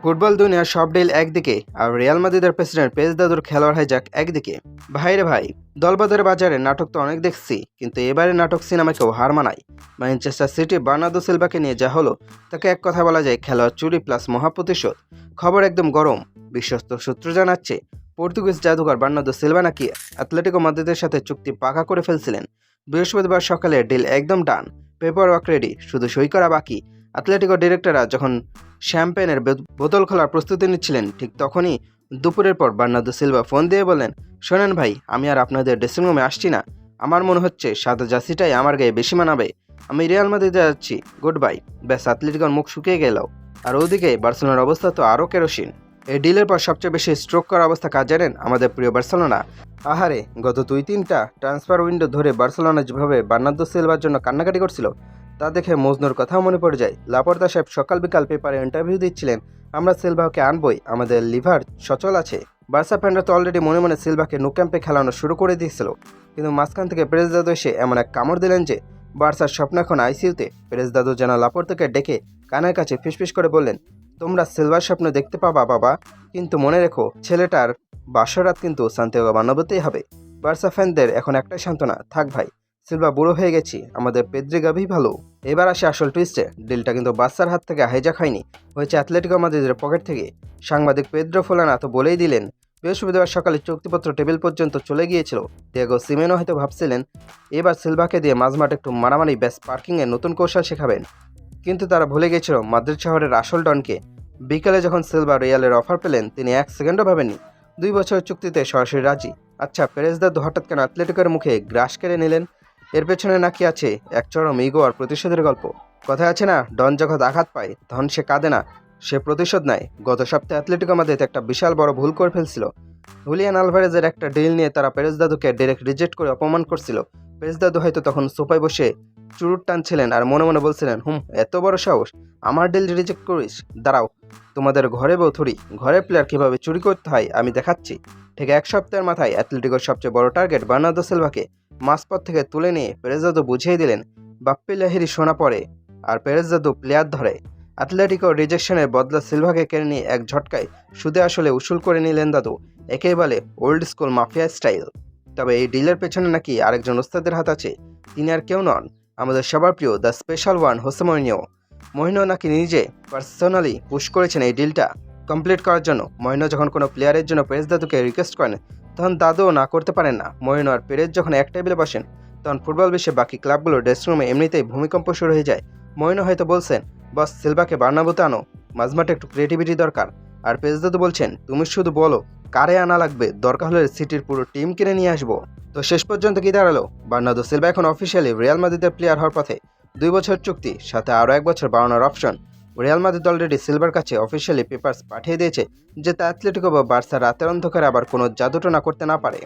Football দুনিয়ার সব deal একদিকে আর রিয়াল মাদ্রিদের প্রেসিডেন্ট পেজ দাদুর খেলোয়াড় হাইজ্যাক একদিকে। ভাইরে ভাই, দলবদলের বাজারে নাটক তো অনেক দেখছি, কিন্তু এবারে নাটক সিনেমাকেও হার মানায়। ম্যানচেস্টার সিটি বার্নার্দো সিলভাকে নিয়ে যা হলো তাকে এক কথা বলা যায় খেলোয়াড় চুরি প্লাস মহাপ্রতিশোধ। খবর একদম গরম। বিশ্বস্ত সূত্র জানাচ্ছে পর্তুগিজ জাদুঘর বার্নার্দো সিলভা নাকি অ্যাথলেটিকো মাদ্রিদের সাথে চুক্তি পাকা করে ফেলছিলেন। বৃহস্পতিবার সকালে ডিল একদম ডান, পেপার ওয়ার্ক রেডি, শুধু সই করা বাকি। অ্যাথলেটিকো ডিরেক্টররা যখন শ্যাম্পেনের বোতল খোলার প্রস্তুতি নিচ্ছিলেন, ঠিক তখনই দুপুরের পর বার্নার্দো সিলভা ফোন দিয়ে বললেন, শোনেন ভাই, আমি আর আপনাদের ড্রেসিং রুমে আসছি না। আমার মনে হচ্ছে সাদা জার্সিটাই আমার গায়ে বেশি মানাবে। আমি রিয়াল মাদ্রিদে যাচ্ছি, গুড বাই। ব্যাস, অ্যাথলেটিকোর মুখ শুকিয়ে গেল। আর ওদিকে বার্সেলোনার অবস্থা তো আরও কেরোসিন। এই ডিলের পর সবচেয়ে বেশি স্ট্রোক করার অবস্থা কাজ জানেন? আমাদের প্রিয় বার্সেলোনা। আহারে, গত 2-3টা ট্রান্সফার উইন্ডো ধরে বার্সেলোনা যেভাবে বার্নার্দো সিলভার জন্য কান্নাকাটি করছিল, তা দেখে মজনুর কথাও মনে পড়ে যায়। লাপোর্তা সাহেব সকাল বিকাল পেপারে ইন্টারভিউ দিচ্ছিলেন, আমরা সিলভাকে আনবই, আমাদের লিভার সচল আছে। বার্সা ফ্যানরা তো অলরেডি মনে মনে সিলভাকে নো ক্যাম্পে খেলানো শুরু করে দিয়েছিল, কিন্তু মাঝখান থেকে পেরেজ দাদু এসে এমন এক কামড় দিলেন যে বার্সার স্বপ্ন এখন আইসিইউতে। পেরেজ দাদু যেন লাপোর্তাকে ডেকে কানের কাছে ফিসফিস করে বললেন, তোমরা সিলভার স্বপ্ন দেখতে পাবা বাবা, কিন্তু মনে রেখো ছেলেটার বাসরাত কিন্তু সান্তিয়াগো বার্নাব্যুতেই হবে। বার্সা ফ্যানদের এখন একটাই সান্ত্বনা, থাক ভাই, সিলভা বুড়ো হয়ে গেছি, আমাদের পেদ্রি গাভি ভালো। এবার আসে আসল টুইস্টে। ডিলটা কিন্তু বার্সার হাত থেকে হাইজ্যাক হয়নি, হয়েছে অ্যাথলেটিকো মাদ্রিদের পকেট থেকে। সাংবাদিক পেদ্রো ফোলানা তো বলেই দিলেন, বৃহস্পতিবার সকালে চুক্তিপত্র টেবিল পর্যন্ত চলে গিয়েছিল। ডিয়েগো সিমেনো হয়তো ভাবছিলেন এবার সিলভাকে দিয়ে মাঝমাঠ একটু মারামারি, ব্যাস পার্কিংয়ে নতুন কৌশল শেখাবেন। কিন্তু তারা ভুলে গিয়েছিল মাদ্রিদ শহরের আসল ডনকে। বিকেলে যখন সিলভা রিয়ালের অফার পেলেন, তিনি 1 সেকেন্ডও ভাবেননি। 2 বছরের চুক্তিতে সরাসরি রাজি। আচ্ছা, পেরেজ দাদু হঠাৎ কেন অ্যাথলেটিকের মুখে গ্রাস কেড়ে নিলেন? এর পেছনে নাকি আছে এক চরম ইগো আর প্রতিশোধের গল্প। কথায় আছে না, ডন যখন আঘাত পায় তখন সে কাঁদে না, সে প্রতিশোধ নেয়। গত সপ্তাহে অ্যাথলেটিকো মাদ্রিদ একটা বিশাল বড় ভুল করে ফেলছিল। হুলিয়ান আলভারেজের একটা ডিল নিয়ে তারা পেরেজ দাদুকে ডাইরেক্ট রিজেক্ট করে অপমান করছিল। পেরেজ দাদু হয়তো তখন সোফায় বসে চুরুট টানছিলেন আর মনে মনে বলছিলেন, এত বড় সাহস, আমার ডিল রিজেক্ট করিস? দাঁড়াও, তোমাদের ঘরে বউ থুড়ি, ঘরের প্লেয়ার কীভাবে চুরি করতে হয় আমি দেখাচ্ছি। ঠিক 1 সপ্তাহের মাথায় অ্যাথলেটিকোর সবচেয়ে বড় টার্গেট বার্নার্দো সিলভাকে মাঝপথ থেকে তুলে নিয়ে পেরেজ দাদু বুঝিয়ে দিলেন, বাপ্পি লাহিরি সোনা পড়ে আর পেরেজ দাদু প্লেয়ার ধরে। অ্যাথলেটিকো রিজেকশনের বদলা সিলভাকে কেড়ে নিয়ে এক ঝটকায় সুদে আসলে উসুল করে নিলেন দাদু। একেই বলে ওল্ড স্কুল মাফিয়া স্টাইল। তবে এই ডিলের পেছনে নাকি আরেকজন ওস্তাদের হাত আছে। তিনি আর কেউ নন, আমাদের সবার প্রিয় the special one Jose Mourinho. Mourinho নাকি নিজে পার্সোনালি পুশ করেছেন এই ডিলটা কমপ্লিট করার জন্য। মরিনিও যখন কোনো প্লেয়ারের জন্য পেরেজ দাদুকে রিকোয়েস্ট করেন, তখন দাদুও না করতে পারেন না। মরিনিও আর পেরেজ যখন এক টেবিলে বসেন, তখন ফুটবল বিশ্বে বাকি ক্লাবগুলোর ড্রেসিং রুমে এমনিতেই ভূমিকম্প শুরু হয়ে যায়। মরিনিও হয়তো বলছেন, বস সিলভাকে বার্নাব্যুতে আনো, মাঝমাঠে একটু ক্রিয়েটিভিটি দরকার। আর পেরেজ দাদু বলছেন, তুমি শুধু বলো কারে আনা লাগবে, দরকার হলে সিটির পুরো টিম কিনে নিয়ে আসবো। তো শেষ পর্যন্ত কি দাঁড়ালো? বার্নার্দো সিলভা এখন অফিসিয়ালি রিয়াল মাদ্রিদের প্লেয়ার হওয়ার পথে। 2 বছর চুক্তি, সাথে আরও 1 বছর বাড়ানোর option. Real Madrid already silver কাছে অফিসিয়ালি পেপারস পাঠিয়ে দিয়েছে, যাতে অ্যাথলেটিকো বা বার্সা রাতের অন্ধকারে আবার কোনো জাদুটনা করতে না পারে।